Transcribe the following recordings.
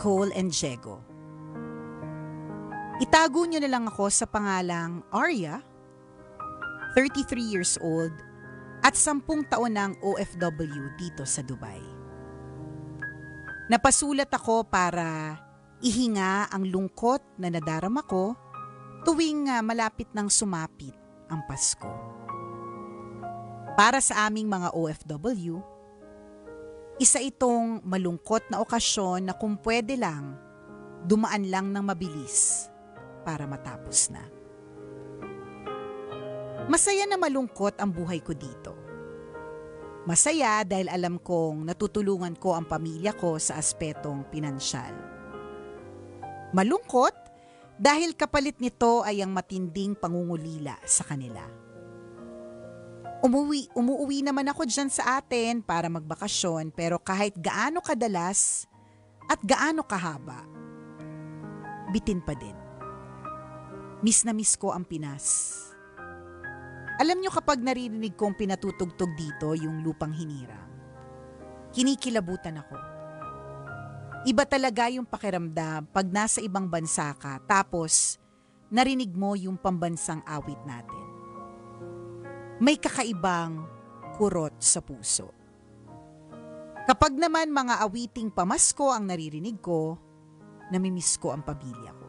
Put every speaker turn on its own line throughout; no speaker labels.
Nicole and Diego. Itago niyo na lang ako sa pangalang Arya, 33 years old, at 10 taon ng OFW dito sa Dubai. Napasulat ako para ihinga ang lungkot na nadarama ko tuwing malapit ng sumapit ang Pasko. Para sa aming mga OFW, isa itong malungkot na okasyon na kung pwede lang, dumaan lang ng mabilis para matapos na. Masaya na malungkot ang buhay ko dito. Masaya dahil alam kong natutulungan ko ang pamilya ko sa aspetong pinansyal. Malungkot dahil kapalit nito ay ang matinding pangungulila sa kanila. Umuwi naman ako dyan sa atin para magbakasyon, pero kahit gaano kadalas at gaano kahaba, bitin pa din. Miss na miss ko ang Pinas. Alam nyo kapag naririnig kong pinatutugtog dito yung lupang hinirang, kinikilabutan ako. Iba talaga yung pakiramdam pag nasa ibang bansa ka tapos narinig mo yung pambansang awit natin. May kakaibang kurot sa puso. Kapag naman mga awiting pamasko ang naririnig ko, namimiss ko ang pamilya ko.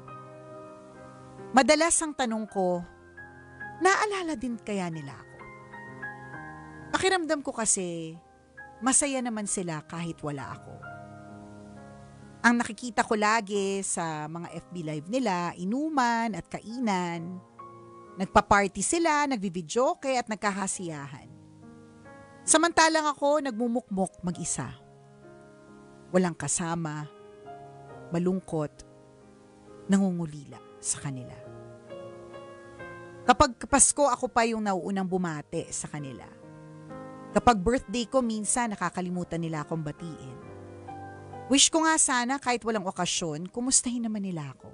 Madalas ang tanong ko, naalala din kaya nila ako? Pakiramdam ko kasi, masaya naman sila kahit wala ako. Ang nakikita ko lagi sa mga FB Live nila, inuman at kainan. Nagpa-party sila, nagvi-videoke at nagkahasiyahan. Samantalang ako nagmumukmok mag-isa. Walang kasama, malungkot, nangungulila sa kanila. Kapag Pasko ako pa yung nauunang bumate sa kanila. Kapag birthday ko minsan nakakalimutan nila akong batiin. Wish ko nga sana kahit walang okasyon, kumustahin naman nila ako.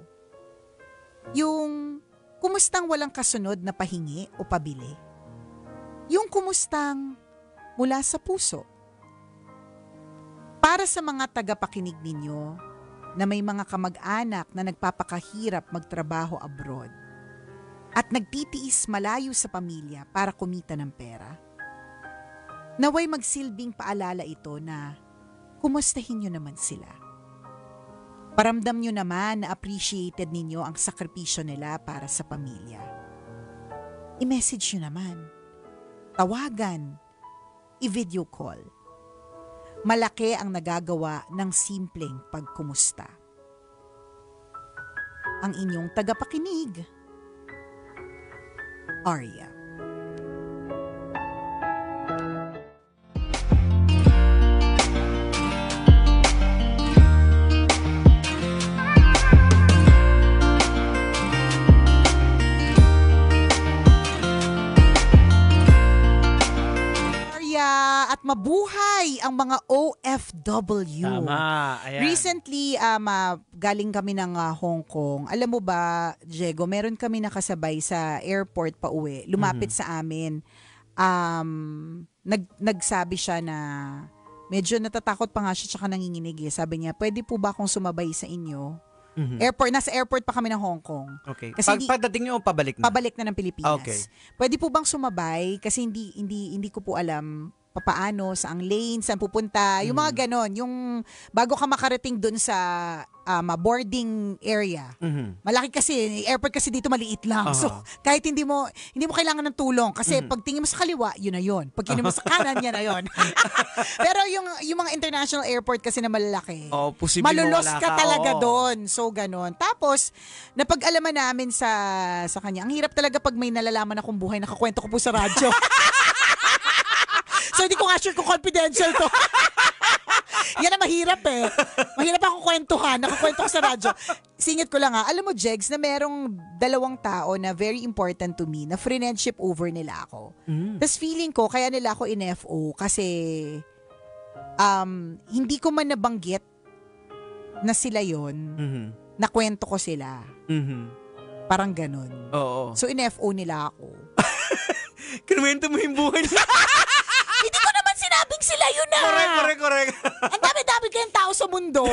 Yung kumustang walang kasunod na pahingi o pabili. Yung kumustang mula sa puso. Para sa mga tagapakinig ninyo na may mga kamag-anak na nagpapakahirap magtrabaho abroad at nagtitiis malayo sa pamilya para kumita ng pera, naway magsilbing paalala ito na kumustahin nyo naman sila. Paramdam nyo naman na appreciated ninyo ang sakripisyo nila para sa pamilya. I-message nyo naman. Tawagan. I-video call. Malaki ang nagagawa ng simpleng pagkumusta. Ang inyong tagapakinig, Arya. At mabuhay ang mga OFW.
Tama. Ayan.
Recently, galing kami ng Hong Kong. Alam mo ba, Diego, meron kami nakasabay sa airport pa uwi. Lumapit sa amin. Nagsabi siya na medyo natatakot pa nga siya tsaka nanginginig. Sabi niya, pwede po ba akong sumabay sa inyo? Nasa airport pa kami ng Hong Kong.
Okay.
Kasi
pagdating niyo pabalik na?
Pabalik na ng Pilipinas.
Okay.
Pwede po bang sumabay? Kasi hindi ko po alam papaano, saang lane, saan pupunta, yung mga ganon, yung bago ka makarating dun sa boarding area. Malaki kasi, airport kasi dito maliit lang. So, kahit hindi mo kailangan ng tulong kasi pag tingin mo sa kaliwa, yun na yun. Pag tingin mo sa kanan, yan na yun. Pero yung mga international airport kasi na malalaki, malulos ka talaga doon. So, ganon. Tapos, napag-alaman namin sa kanya, ang hirap talaga pag may nalalaman akong buhay, nakakwento ko po sa radyo. So, hindi ko nga sure kung confidential to. Yan ang mahirap eh. Mahirap akong kwentuhan. Nakakwento ko sa radyo. Singit ko lang ha. Alam mo, Jegs, na merong 2 tao na very important to me, na friendship over nila ako. Tapos feeling ko, kaya nila ako in-FO kasi hindi ko man nabanggit na sila yon, nakwento ko sila. Parang ganun.
Oo.
So, in-FO nila ako.
Kinuwento mo yung buhay niya.
Hindi ko naman sinabing sila yun na.
Correct.
Ang dami-dami kayong tao sa mundo.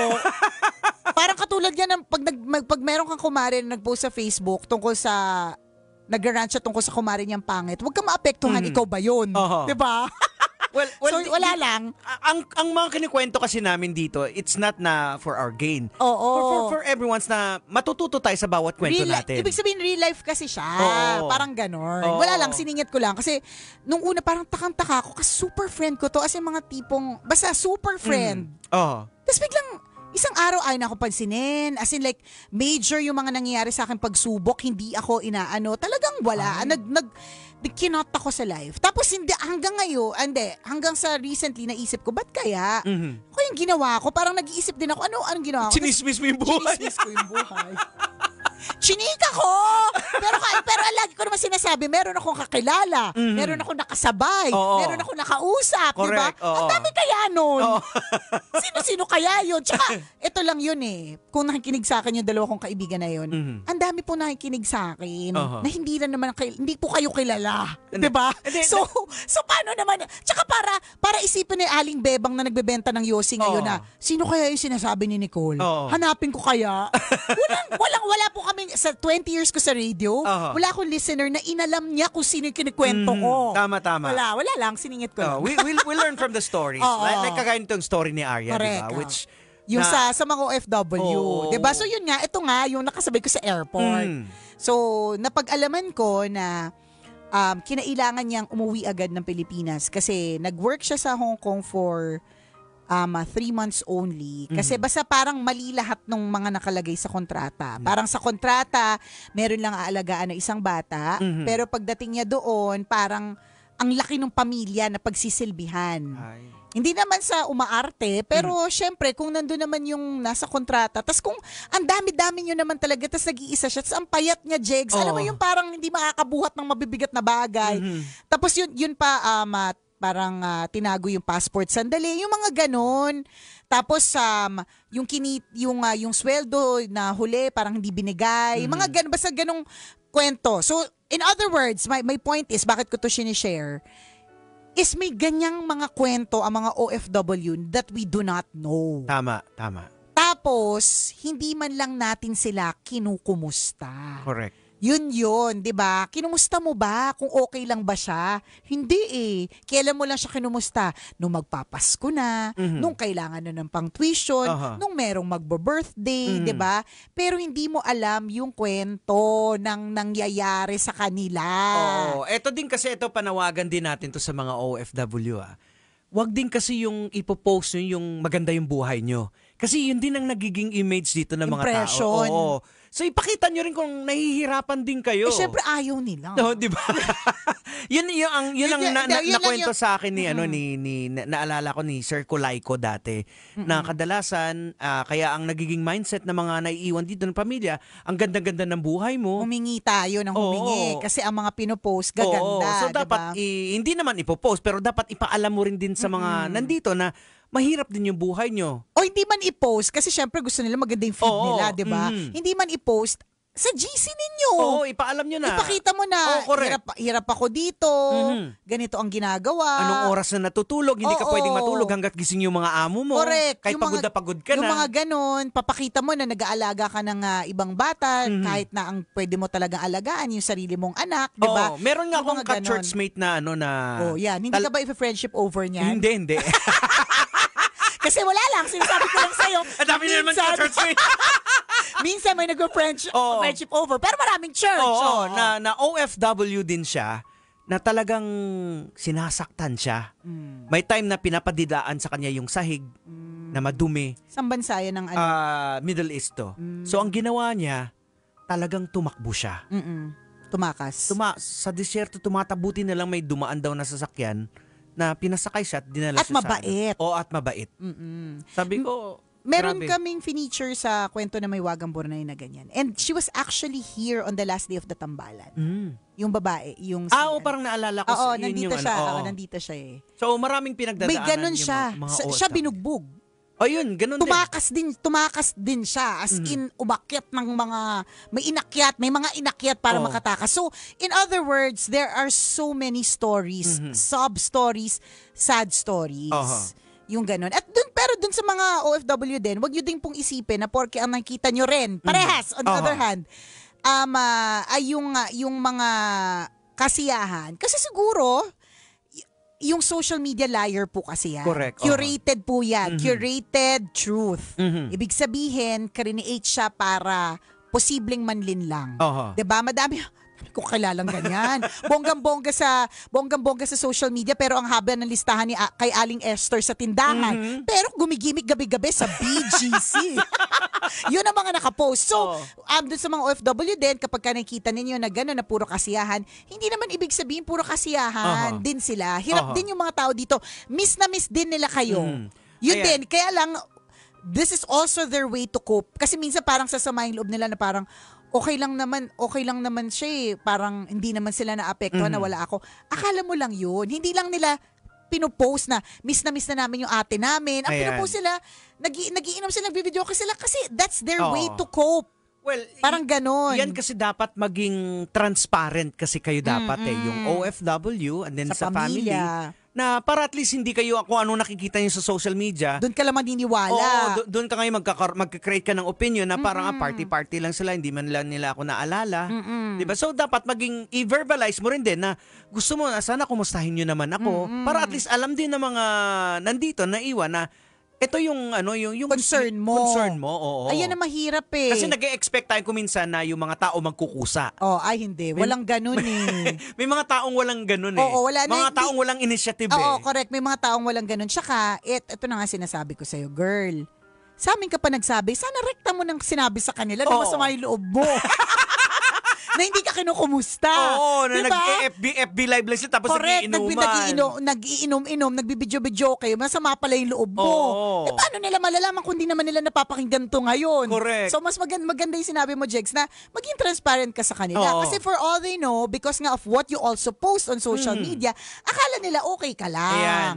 Para katulad yan, pag meron kang kumare na nag-post sa Facebook tungkol sa, nag-rant siya tungkol sa kumare niyang pangit, huwag kang maapektuhan, ikaw ba yun? Diba?
Well,
so, wala lang.
Ang mga kinikwento kasi namin dito, it's not na for our gain.
Oo.
For everyone's na matututo tayo sa bawat kwento natin.
Ibig sabihin, real life kasi siya.
Oo.
Parang ganon.
Oo.
Wala lang, siningit ko lang. Kasi, nung una, parang takang-taka ako. Kasi super friend ko to. As in, mga tipong, basta super friend.
Oo.
Tapos biglang, isang araw ay na ako pansinin. As in like, major yung mga nangyayari sa akin pagsubok. Hindi ako inaano. Talagang wala. Kinot ako sa life. Tapos hanggang sa recently naisip ko, ba't kaya? Ako yung ginawa ko, parang nag-iisip din ako, anong ginawa ko?
Chinismis mo yung buhay.
Chinismis ko yung buhay. Chinika ko! Pero lagi ko naman sinasabi, meron akong kakilala, meron akong nakasabay, meron akong nakausap, di ba? Ang dami kaya nun. Sino-sino kaya yun? Tsaka, ito lang yun eh. Kung nakikinig sa akin yung dalawa kong kaibigan na yun, ang dami po nakikinig sa akin na hindi po kayo kilala. Di ba? So, paano naman? Tsaka para isipin ni Aling Bebang na nagbebenta ng yosi ngayon na, sino kaya yung sinasabi ni Nicole? Hanapin ko kaya? Wala po kami, sa 20 years ko sa radio, wala akong listener na inalam niya kung sino yung kinikwento ko.
Tama.
Wala lang, siningit ko lang.
We learn from the stories. Like kagaya nitong story ni Arya, di ba? Which,
yung sa mga OFW. Diba? So yun nga, ito nga, yung nakasabay ko sa airport. So, napag-alaman ko na kinailangan niyang umuwi agad ng Pilipinas kasi nag-work siya sa Hong Kong for 3 months only. Kasi basta parang mali lahat ng mga nakalagay sa kontrata. Parang sa kontrata, meron lang aalagaan na isang bata. Pero pagdating niya doon, parang ang laki ng pamilya na pagsisilbihan. Hindi naman sa umaarte, pero syempre, kung nandun naman yung nasa kontrata, tas kung ang dami-dami nyo naman talaga, tas nag-iisa siya, tas ang payat niya, Jegs, alam mo yung parang hindi makakabuhat ng mabibigat na bagay. Tapos yun pa, parang tinago yung passport sandali, yung mga ganon. Tapos yung sweldo na huli parang hindi binigay. Mga ganon, basta ganong kwento. So, in other words, my point is, bakit ko to sinishare, is may ganyang mga kwento ang mga OFW that we do not know.
Tama.
Tapos, hindi man lang natin sila kinukumusta.
Correct.
Yun, 'di ba? Kinumusta mo ba? Kung okay lang ba siya? Hindi eh. Kailan mo lang siya kinumusta? Nung magpapasko na, nung kailangan na ng pang-tuition, nung merong magbo-birthday, 'di ba? Pero hindi mo alam yung kwento ng nangyayari sa kanila.
Ito din kasi panawagan din natin to sa mga OFW. Wag din kasi yung ipopost nyo yung maganda yung buhay nyo. Kasi yun din ang nagiging image dito ng mga
impression.
tao. So ipakita nyo rin kung nahihirapan din kayo.
Syempre ayaw nila.
No, di ba? yun ang nakwento sa akin ni naalala ko ni Sir Colaiko dati na kadalasan kaya ang nagiging mindset ng mga naiiwan dito ng pamilya, ang ganda-ganda ng buhay mo.
Humingi tayo ng humingi kasi ang mga pinopost gaganda.
So dapat hindi naman ipopost pero dapat ipaalam mo rin din sa mga nandito na mahirap din yung buhay nyo.
O hindi man i-post kasi syempre gusto nila maganda yung feed nila, di ba? Hindi man i-post sa GC ninyo.
Ipaalam nyo na.
Ipakita mo na, hirap ako dito, ganito ang ginagawa.
Anong oras na natutulog, hindi ka pwedeng matulog hanggat gising yung mga amo mo.
Correct.
Kahit pagod na pagod ka na.
Yung mga ganon, papakita mo na nag-aalaga ka ng ibang bata, kahit na ang pwede mo talagang alagaan yung sarili mong anak, di ba?
Meron nga akong ka-churchmate na
Hindi ka ba i-friendship over niyan?
Hindi.
Kasi wala lang, sinasabi ko lang sa'yo.
Ang dami na naman ka-churchmate.
Minsan may nag-friendship over, pero maraming church.
Na OFW din siya, na talagang sinasaktan siya. May time na pinapadidaan sa kanya yung sahig na madumi.
Saan bansa yan ng
Middle East to. So ang ginawa niya, talagang tumakbo siya.
Tumakas.
Sa disyerto, tumatabuti na lang may dumaan daw na sasakyan na pinasakay siya at dinala
siya mabait.
At mabait. Sabi ko,
meron
grabe.
kaming feature sa kwento na may Wagang Bornay na ganyan. And she was actually here on the last day of the tambalan. Yung babae, yung
parang naalala ko.
nandito siya. Nandito siya eh.
So maraming pinagdadaanan.
May ganun siya. Siya binugbog.
Yun, ganun
tumakas din siya. As in, umakyat ng may mga inakyat para makatakas. So, in other words, there are so many stories, sub-stories, sad stories. Yung ganun. At pero dun sa mga OFW din, wag nyo din pong isipin na porke ang nakita nyo rin, parehas, on the other hand, ay yung mga kasiyahan. Kasi siguro, yung social media liar po kasi yan.
Correct.
Curated po yan. Curated truth.
Mhm.
Ibig sabihin, create siya para posibleng manlin lang. Diba? Madami ko kilalang ganyan. Bonggang-bongga sa social media pero ang haba ng listahan ni kay Aling Esther sa tindahan. Pero gumigimik gabi-gabi sa BGC. Yun ang mga nakapost. So, doon sa mga OFW din, kapag nakikita ninyo na gano'n na puro kasiyahan, hindi naman ibig sabihin puro kasiyahan din sila. Hirap din yung mga tao dito. Miss na miss din nila kayo. Yun din. Kaya lang, this is also their way to cope. Kasi minsan parang sasama yung loob nila na parang, okay lang naman siya eh. Parang hindi naman sila naapektuhan na wala ako. Akala mo lang yun. Hindi lang nila pinopost na miss na namin yung ate namin. Ang pinopost sila, nagiinom sila, nagbibideo sila kasi that's their way to cope.
Well,
parang ganon.
Yan kasi dapat maging transparent kasi kayo dapat yung OFW and then sa family. Na para at least hindi kayo kung ano nakikita niyo sa social media.
Doon ka lang maniniwala.
Oo, doon ka ngayon magka-create ka ng opinion na parang party-party lang sila, hindi man lang nila ako naalala. Diba? So dapat maging i-verbalize mo rin din na gusto mo, sana kumustahin niyo naman ako para at least alam din ng mga nandito na iwan na ito yung
concern mo.
Concern mo, oo.
Ayan na mahirap eh.
Kasi nag-e-expect tayo kuminsan na yung mga tao magkukusa.
Ay hindi. Walang ganun eh.
May mga taong walang ganun eh.
Oo, wala na.
Mga taong walang initiative
Oo, correct. May mga taong walang ganun. Tsaka, ito na nga sinasabi ko sa'yo, girl. Sa amin ka pa nagsabi, sana rekta mo nang sinabi sa kanila na masama yung loob mo. Na hindi ka kinukumusta.
Oo, na
diba?
FB live lang siya tapos
nagiinom, nagbibidyo-bidyo kayo, masama pala yung loob mo. Paano nila malalaman kung di naman nila napapakinggan to ngayon?
Correct.
So mas maganda yung sinabi mo, Jegs, na maging transparent ka sa kanila. Kasi for all they know, because nga of what you also post on social media, akala nila okay ka lang.
Ayan,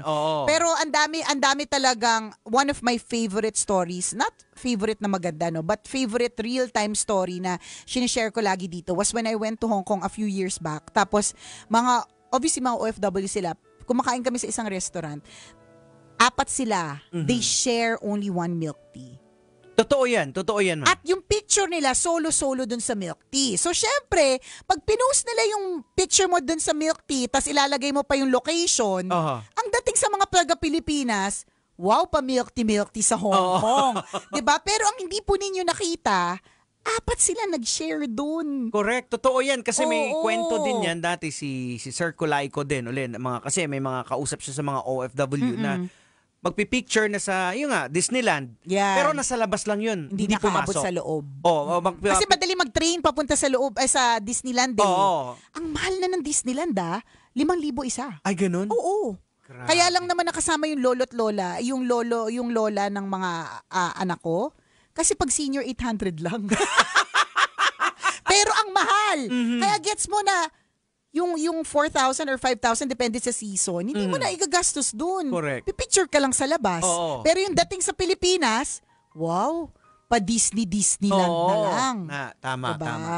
Pero ang dami talagang one of my favorite stories, not favorite na maganda, no, but favorite real-time story na sinishare ko lagi dito was when I went to Hong Kong a few years back. Tapos, obviously mga OFW sila, kumakain kami sa isang restaurant, 4 sila, they share only 1 milk tea.
Totoo yan, ma.
At yung picture nila, solo-solo dun sa milk tea. So, syempre, pag pinost nila yung picture mo dun sa milk tea, tas ilalagay mo pa yung location, ang dating sa mga taga-Pilipinas, wow, pa milk tea sa Hong Kong. 'Di ba? Pero ang hindi po ninyo nakita, 4 sila nag-share dun.
Correct, totoo yan kasi may kwento din yan dati si Sir Kulaico din kasi may mga kausap siya sa mga OFW na magpipicture na sa Disneyland.
Yan.
Pero nasa labas lang yun. Hindi
nakaabot
pumasok
sa loob.
Kasi
madali mag-train papunta sa loob sa Disneyland eh. Ang mahal na ng Disneyland 5,000 isa.
Ay, ganun?
Oo. Grabe. Kaya lang naman nakasama yung lolo't lola, yung lola ng mga anak ko. Kasi pag senior 800 lang. Pero ang mahal. Kaya gets mo na yung 4,000 or 5,000 depende sa season, hindi mo na igagastos dun.
Correct.
Pipicture ka lang sa labas. Pero yung dating sa Pilipinas, wow, pa Disneyland na lang.
Tama,
diba?
tama.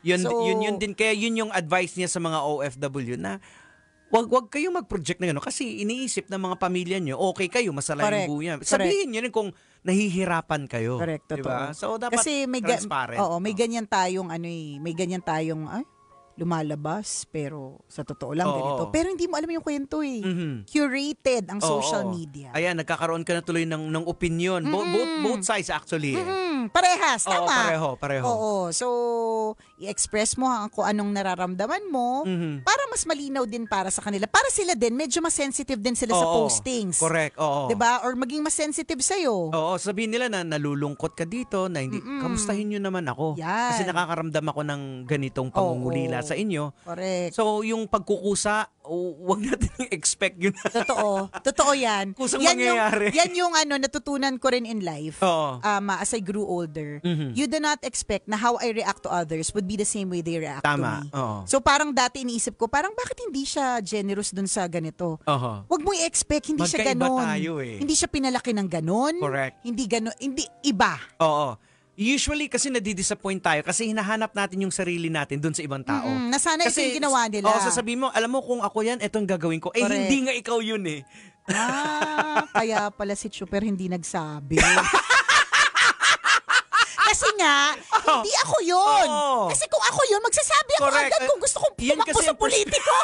Yun din. Kaya yun yung advice niya sa mga OFW na wag kayong mag-project na gano'n kasi iniisip ng mga pamilya nyo, okay kayo, masala yung buhay. Sabihin nyo rin kung nahihirapan kayo.
Correct, totoo.
Diba? So, dapat
kasi
transparent.
may ganyan tayong, lumalabas, pero sa totoo lang ganito. Pero hindi mo alam yung kwento eh. Curated ang social media.
Ayan, nagkakaroon ka na tuloy ng opinion. Both sides actually.
Parehas, tama.
Pareho.
Oo, so i-express mo kung anong nararamdaman mo para mas malinaw din para sa kanila. Para sila din, medyo mas sensitive din sila sa postings.
Correct, oo.
'Di ba? Or maging mas sensitive sa'yo.
Oo, sabihin nila na nalulungkot ka dito, na hindi, kamustahin nyo naman ako.
Yan.
Kasi nakakaramdam ako ng ganitong pangungulila sa inyo.
Correct.
So, yung pagkukusa, wag natin expect yun.
Totoo yan.
Kusang mangyayari.
Yan yung natutunan ko rin in life. As I grew older. You do not expect na how I react to others would be the same way they react to me. So, parang dati iniisip ko, parang bakit hindi siya generous dun sa ganito? Wag mo i-expect, hindi siya ganon.
Magkaiba tayo eh.
Hindi siya pinalaki ng ganon.
Correct.
Hindi ganon, hindi iba.
Oo. Usually kasi nadidisappoint tayo kasi hinahanap natin yung sarili natin dun sa ibang tao.
Nasanay ito yung ginawa nila.
Sasabihin mo, alam mo kung ako yan, etong gagawin ko.
Correct.
Hindi nga ikaw yun eh.
Kaya pala si Chuper hindi nagsabi. Kasi nga, hindi ako yun. Kasi kung ako yun, magsasabi ako agad kung gusto kong tumakbo sa politiko.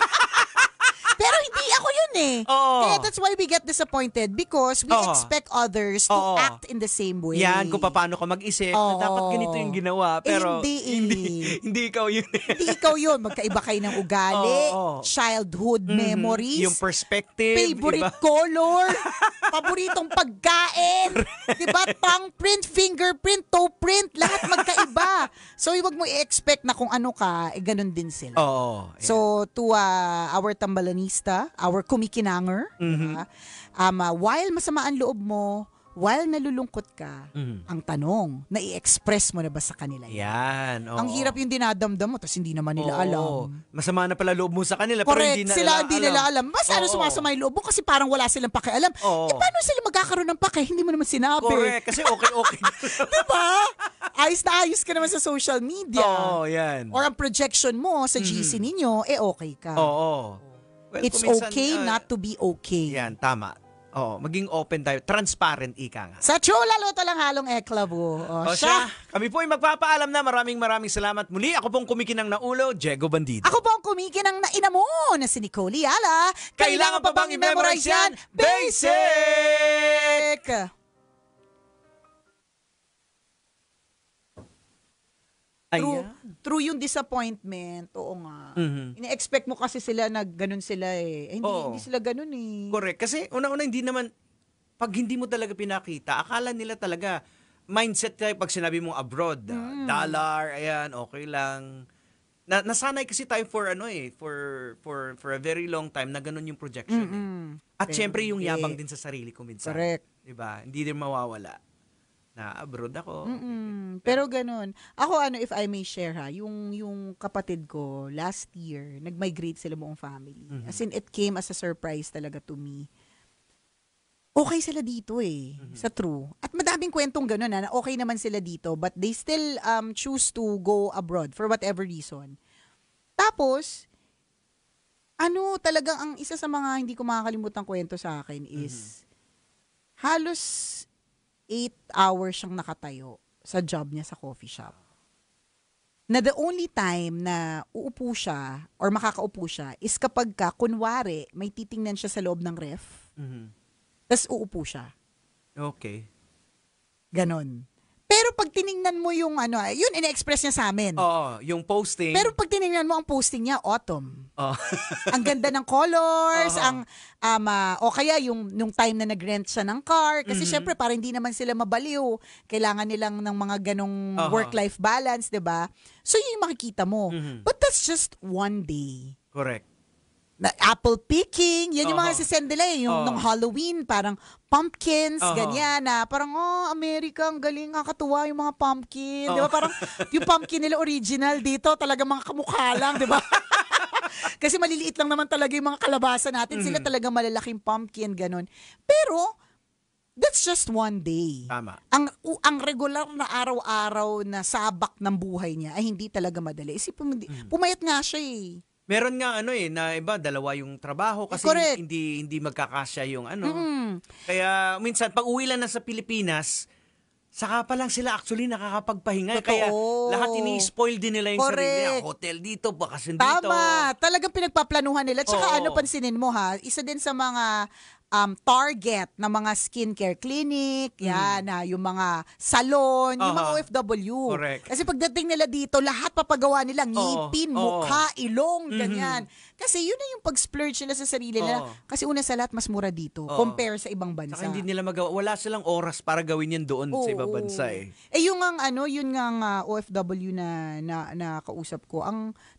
Pero hindi ako yun eh. Kaya that's why we get disappointed because we expect others to act in the same way.
Yan, kung paano ka mag-isip na dapat ganito yung ginawa. Pero hindi ikaw yun.
Hindi ikaw yun. Magkaiba kayo ng ugali, childhood memories,
yung perspective,
favorite color, paboritong pagkain, diba? Tongue print, fingerprint, toe print, lahat magkaiba. So, huwag mo i-expect na kung ano ka, ganun din sila. So, to our tambalanista, our kumikinanger, diba? While masama ang loob mo, while nalulungkot ka, ang tanong, nai-express mo na ba sa kanila yan? Ang hirap yung dinadamdam mo, tapos hindi naman nila alam.
Masama na pala loob mo sa kanila,
correct,
pero
hindi nila alam. Mas sumasama yung loob mo kasi parang wala silang pakialam. Paano sila magkakaroon ng pake? Hindi mo naman sinabi.
Correct, kasi okay.
Diba? Ayos na ayos ka naman sa social media.
Yan.
Or ang projection mo sa GC ninyo, okay ka.
Well,
it's
minsan,
okay not to be okay.
Yan, tama. Maging open tayo. Transparent, ika nga.
Sa Chula Luto lang halong eklabo. Siya.
Kami po ay magpapaalam na. Maraming salamat muli. Ako pong kumikinang na ulo, Diego Bandido.
Ako po ang kumikinang na ina mo na si Nicole Yala.
Kailangan pa bang i-memorize yan? Basic!
True yung disappointment. Oo nga. Ine-expect mo kasi sila na ganun sila eh. Hindi sila ganun eh.
Correct. Kasi una-una hindi naman, pag hindi mo talaga pinakita, akala nila talaga, mindset tayo pag sinabi mong abroad, dollar, ayan, okay lang. Nasanay kasi tayo for a very long time na ganun yung projection. At syempre yung yabang din sa sarili ko minsan.
Correct.
Diba? Hindi din mawawala. Na abroad ako.
Pero ganun. Ako if I may share yung kapatid ko last year, nag-migrate sila buong family. As in, it came as a surprise talaga to me. Okay sila dito sa True. At madaming kwentong ganun na okay naman sila dito but they still choose to go abroad for whatever reason. Tapos, talagang ang isa sa mga hindi ko makakalimutan kwento sa akin is halos 8 hours siyang nakatayo sa job niya sa coffee shop. Na the only time na uupo siya or makakaupo siya is kapag kunwari, may titingnan siya sa loob ng ref, tas uupo siya.
Okay.
Ganon. Pero pag tiningnan mo yung yun ine-express niya sa amin.
Yung posting.
Pero pag tiningnan mo ang posting niya, autumn. Ang ganda ng colors, o kaya yung time na nag-rent siya ng car. Kasi syempre, para hindi naman sila mabaliw. Kailangan nilang ng mga ganong work-life balance, diba? So yun yung makikita mo. But that's just one day.
Correct.
Na apple picking, yan yung mga sisend nila yung nung Halloween, parang pumpkins, ganyan na parang, America, ang galing, kakatuwa yung mga pumpkin. Di ba? Parang yung pumpkin nila original dito, talaga mga kamukha lang, di ba? Kasi maliliit lang naman talaga yung mga kalabasa natin. Sila talaga malalaking pumpkin, ganun. Pero, that's just one day.
Tama.
Ang regular na araw-araw na sabak ng buhay niya ay hindi talaga madali. Isipin mo, pumayat nga siya eh.
Meron nga na iba, dalawa yung trabaho kasi hindi magkakasya yung Kaya minsan pag uwi lang na sa Pilipinas, saka pa lang sila actually nakakapagpahinga.
Totoo.
Kaya lahat ini-spoil din nila yung sarili nila. Hotel dito, bakasyon dito.
Tama. Talagang pinagpaplanuhan nila. Tsaka pansinin mo isa din sa mga target na mga skincare clinic, yung mga salon, yung mga OFW.
Correct.
Kasi pagdating nila dito, lahat papagawa nila, ngipin, mukha, ilong, ganyan. Kasi yun na yung pag-splurge nila sa sarili nila. Kasi una sa lahat, mas mura dito compare sa ibang bansa.
Saka hindi nila magawa. Wala silang oras para gawin yan doon sa ibang bansa eh.
Yung yun nga OFW na kausap ko,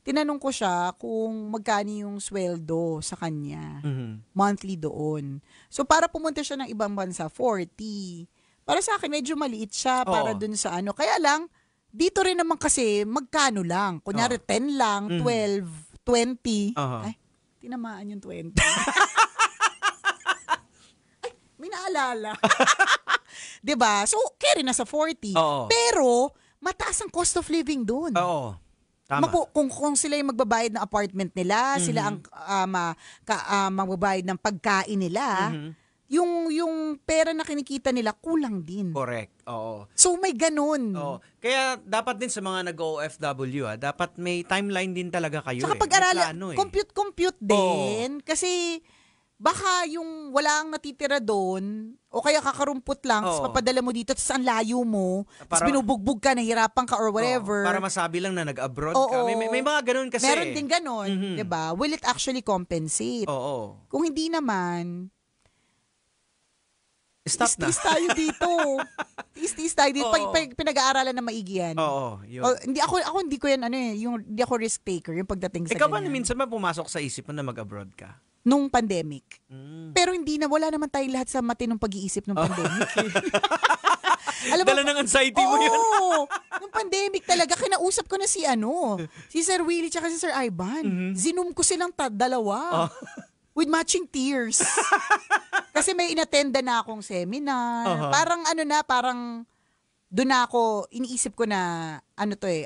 tinanong ko siya kung magkano yung sweldo sa kanya. Monthly doon. So, para pumunta siya ng ibang bansa, 40. Para sa akin, medyo maliit siya para dun sa Kaya lang, dito rin naman kasi, magkano lang. Kunyari, 10 lang, 12, 20. Ay, tinamaan yung 20. Ay, may naalala. Diba? So, carry na sa 40. Pero, mataas ang cost of living dun.
Tama.
Kung sila yung magbabayad ng apartment nila, sila ang magbabayad ng pagkain nila, yung pera na kinikita nila kulang din.
Correct. Oo.
So may ganun.
Oo. Kaya dapat din sa mga nag-OFW, dapat may timeline din talaga kayo.
Saka
May
pag-aralan,
plano,
compute din. Kasi baka yung wala ang natitira doon, o kaya kakarumput lang, tapos papadala mo dito, tapos ang layo mo, tapos binubugbog ka, nahihirapan ka or whatever.
Para masabi lang na nag-abroad ka. May mga ganun kasi.
Meron din ganun, diba? Will it actually compensate?
Oo.
Kung hindi naman,
stop na.
Tiis tayo dito. Tiis tayo dito. Pinag-aaralan na maigi yan.
Oo, yun.
Hindi ko yan, hindi ako risk taker, yung pagdating sa
Ikaw ba
ganyan.
minsan ba pumasok sa isip mo na mag-abroad ka?
Nung pandemic. Pero wala naman tayong lahat sa matinong pag-iisip nung pandemic. Alam mo,
Dala ng anxiety mo yun.
Nung pandemic talaga, kinausap ko na si Sir Willie tsaka si Sir Ivan. Zinom ko silang dalawa. With matching tears. Kasi may inattenda na akong seminar. Parang doon ako, iniisip ko na,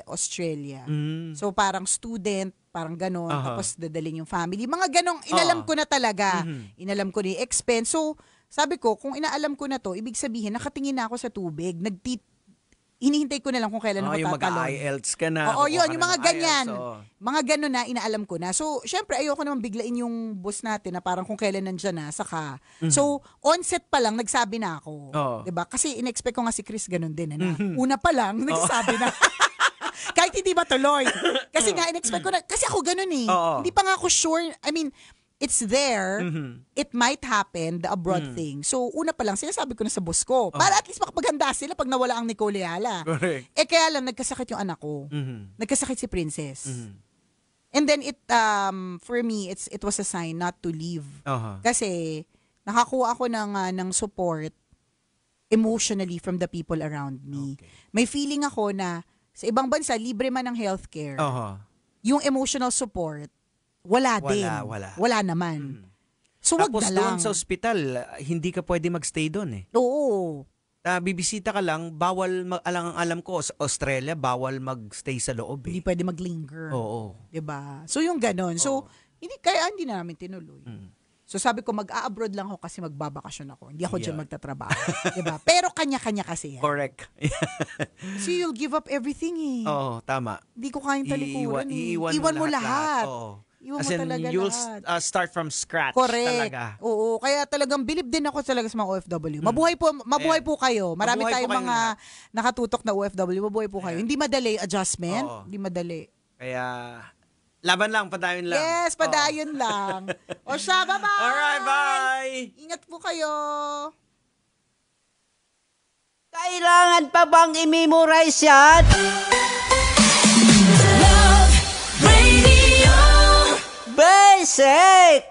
Australia. So parang student, parang ganon, tapos dadalhin yung family. Mga ganong, inalam ko na talaga. Inalam ko na yung expense. So, sabi ko, kung inaalam ko na to, ibig sabihin, nakatingin na ako sa tubig, hinihintay ko na lang kung kailan ako
yung
tatalon.
mag-IELTS ka na.
Oo, yun, yung mga ganyan.
IELTS,
Mga ganon na, inaalam ko na. So, syempre, ayoko naman biglain yung boss natin na parang kung kailan nandyan na, saka. So, onset pa lang, nagsabi na ako. Diba? Kasi in-expect ko nga si Chris ganon din. Una pa lang, nagsabi na. Kahit hindi matuloy. Kasi nga, in-expect ko na, kasi ako ganun eh. Hindi pa nga ako sure, I mean, it's there, it might happen, the abroad thing. So, una pa lang, sinasabi ko na sa boss ko, para at least makapaghanda sila pag nawala ang Nicole Ayala.
Correct.
Kaya lang, nagkasakit yung anak ko. Nagkasakit si Princess. And then, for me, it was a sign not to leave. Kasi, nakakuha ako ng support emotionally from the people around me. Okay. May feeling ako na, sa ibang bansa, libre man ng healthcare. Yung emotional support, wala din. Wala naman. So, wag
tapos
na lang.
doon sa ospital, hindi ka pwede magstay doon eh.
Oo.
Bibisita ka lang, bawal, alam ko, sa Australia, bawal magstay sa loob eh.
Hindi pwede mag-linger.
Oo.
Diba? So, yung ganon. So, hindi na namin tinuloy. So, sabi ko, mag-a-abroad lang ako kasi magbabakasyon ako. Hindi ako dyan magtatrabaho. Diba? Pero kanya-kanya kasi yan.
Correct.
So, you'll give up everything eh.
Oo, tama.
Hindi ko kayang talikuran eh.
Iiwan
mo lahat.
Oo.
Iwan mo talaga
you'll
lahat.
Start from scratch.
Correct.
Talaga.
Oo, kaya talagang bilib din ako talaga sa mga OFW. Mabuhay po kayo. Marami tayong mga nakatutok na OFW. Mabuhay po kayo. Hindi madali adjustment. Hindi madali.
Kaya laban lang, padayon lang.
Yes, padayon lang. O siya, bye-bye!
Alright, bye!
Ingat po kayo!
Kailangan pa bang i-memorize yan?
Love Radio.
Basic!